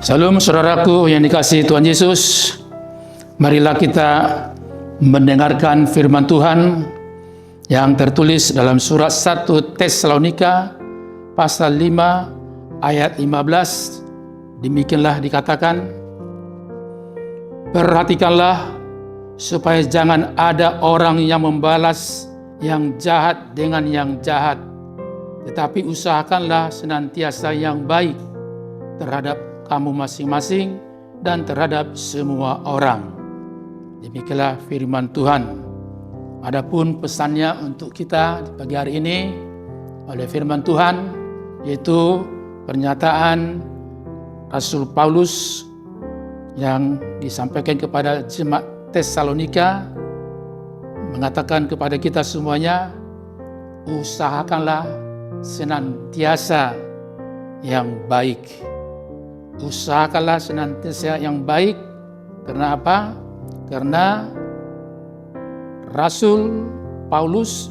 Salam saudaraku yang dikasihi Tuhan Yesus. Marilah kita mendengarkan firman Tuhan yang tertulis dalam surat 1 Tesalonika pasal 5 ayat 15. Demikianlah dikatakan, perhatikanlah supaya jangan ada orang yang membalas yang jahat dengan yang jahat, tetapi usahakanlah senantiasa yang baik terhadap kamu masing-masing dan terhadap semua orang. Demikianlah firman Tuhan. Adapun pesannya untuk kita pagi hari ini oleh firman Tuhan, yaitu pernyataan Rasul Paulus yang disampaikan kepada jemaat Tesalonika, mengatakan kepada kita semuanya, usahakanlah senantiasa yang baik. Usahakanlah senantiasa yang baik. Karena apa? Karena Rasul Paulus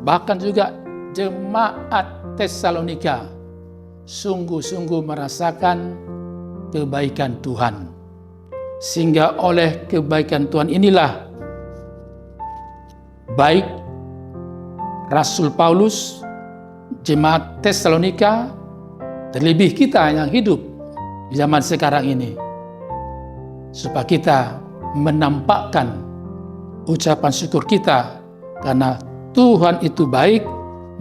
bahkan juga jemaat Tesalonika sungguh-sungguh merasakan kebaikan Tuhan. Sehingga oleh kebaikan Tuhan inilah baik Rasul Paulus, jemaat Tesalonika, terlebih kita yang hidup di zaman sekarang ini, supaya kita menampakkan ucapan syukur kita karena Tuhan itu baik,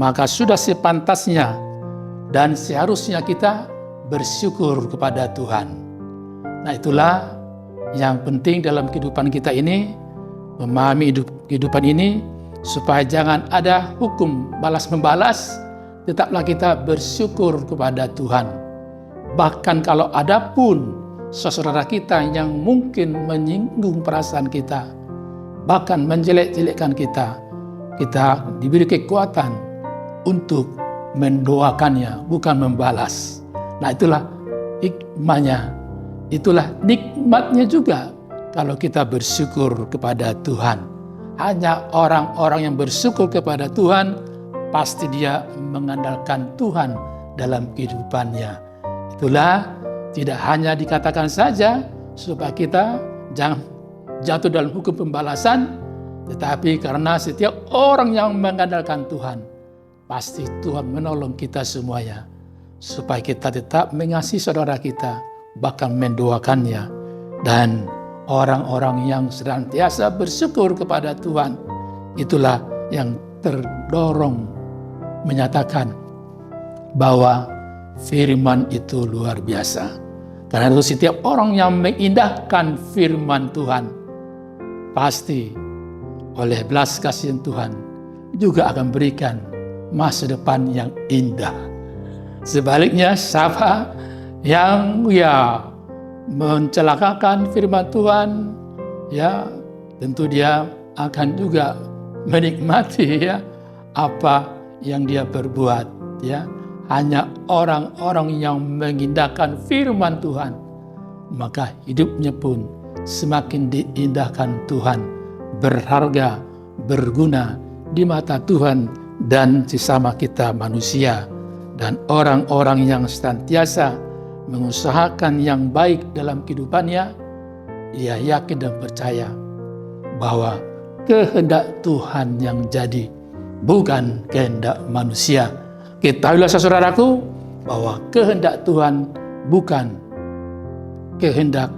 maka sudah sepantasnya dan seharusnya kita bersyukur kepada Tuhan. Nah, itulah yang penting dalam kehidupan kita ini, memahami kehidupan ini, supaya jangan ada hukum balas-membalas, tetaplah kita bersyukur kepada Tuhan. Bahkan kalau ada pun saudara kita yang mungkin menyinggung perasaan kita, bahkan menjelek-jelekkan kita, kita diberi kekuatan untuk mendoakannya, bukan membalas. Nah, itulah hikmahnya, itulah nikmatnya juga kalau kita bersyukur kepada Tuhan. Hanya orang-orang yang bersyukur kepada Tuhan, pasti dia mengandalkan Tuhan dalam kehidupannya. Itulah tidak hanya dikatakan saja supaya kita jangan jatuh dalam hukum pembalasan, tetapi karena setiap orang yang mengandalkan Tuhan, pasti Tuhan menolong kita semuanya, supaya kita tetap mengasihi saudara kita, bahkan mendoakannya. Dan orang-orang yang senantiasa bersyukur kepada Tuhan, itulah yang terdorong menyatakan bahwa firman itu luar biasa. Karena itu setiap orang yang mengindahkan firman Tuhan, pasti oleh belas kasihan Tuhan juga akan berikan masa depan yang indah. Sebaliknya, siapa yang mencelakakan firman Tuhan, tentu dia akan juga menikmati apa yang dia perbuat. Hanya orang-orang yang mengindahkan firman Tuhan, maka hidupnya pun semakin diindahkan Tuhan, berharga, berguna di mata Tuhan dan sesama kita manusia. Dan orang-orang yang senantiasa mengusahakan yang baik dalam kehidupannya, ia yakin dan percaya bahwa kehendak Tuhan yang jadi, bukan kehendak manusia. Ketahuilah saudaraku, bahwa kehendak Tuhan bukan kehendak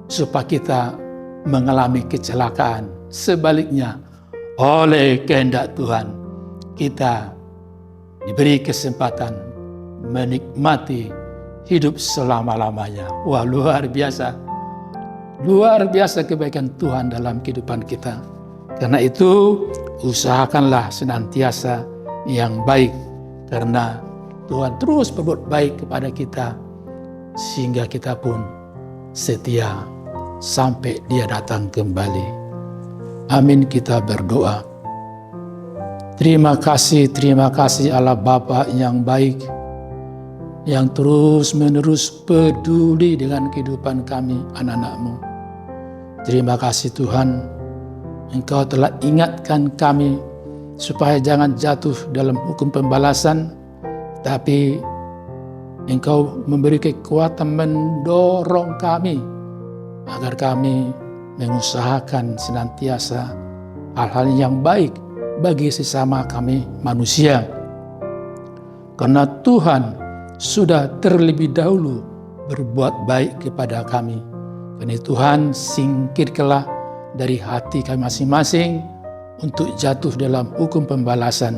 supaya kita mengalami kecelakaan. Sebaliknya, oleh kehendak Tuhan, kita diberi kesempatan menikmati hidup selama-lamanya. Wah, luar biasa. Luar biasa kebaikan Tuhan dalam kehidupan kita. Karena itu, usahakanlah senantiasa yang baik. Karena Tuhan terus berbuat baik kepada kita, sehingga kita pun setia sampai Dia datang kembali. Amin, kita berdoa. Terima kasih Allah Bapa yang baik, yang terus-menerus peduli dengan kehidupan kami, anak-anak-Mu. Terima kasih Tuhan, Engkau telah ingatkan kami supaya jangan jatuh dalam hukum pembalasan, tapi Engkau memberi kekuatan mendorong kami agar kami mengusahakan senantiasa hal-hal yang baik bagi sesama kami manusia. Karena Tuhan sudah terlebih dahulu berbuat baik kepada kami. Karena Tuhan, singkirkanlah dari hati kami masing-masing untuk jatuh dalam hukum pembalasan.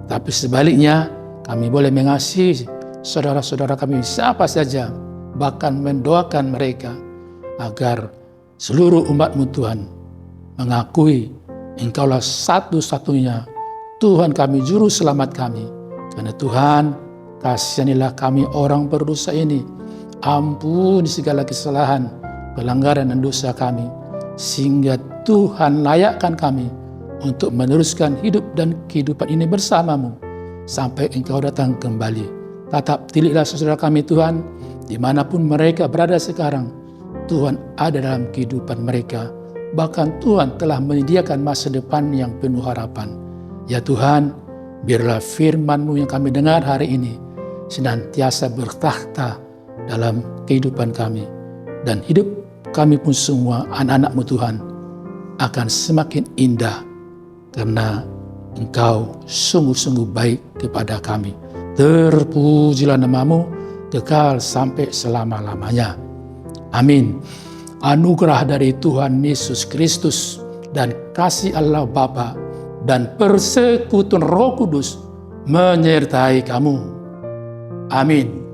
Tapi sebaliknya, kami boleh mengasihi saudara-saudara kami siapa saja, bahkan mendoakan mereka agar seluruh umat-Mu Tuhan mengakui Engkaulah satu-satunya Tuhan kami, Juru Selamat kami. Karena Tuhan, kasihanilah kami orang berdosa ini. Ampuni segala kesalahan, pelanggaran dan dosa kami. Sehingga Tuhan layakkan kami untuk meneruskan hidup dan kehidupan ini bersama-Mu sampai Engkau datang kembali. Tetap tilihlah saudara kami Tuhan, dimanapun mereka berada sekarang. Tuhan ada dalam kehidupan mereka. Bahkan Tuhan telah menyediakan masa depan yang penuh harapan. Ya Tuhan, biarlah firman-Mu yang kami dengar hari ini senantiasa bertakhta dalam kehidupan kami. Dan hidup kami pun semua anak-anak-Mu Tuhan akan semakin indah karena Engkau sungguh-sungguh baik kepada kami. Terpujilah nama-Mu kekal sampai selama-lamanya. Amin. Anugerah dari Tuhan Yesus Kristus dan kasih Allah Bapa dan persekutuan Roh Kudus menyertai kamu. Amin.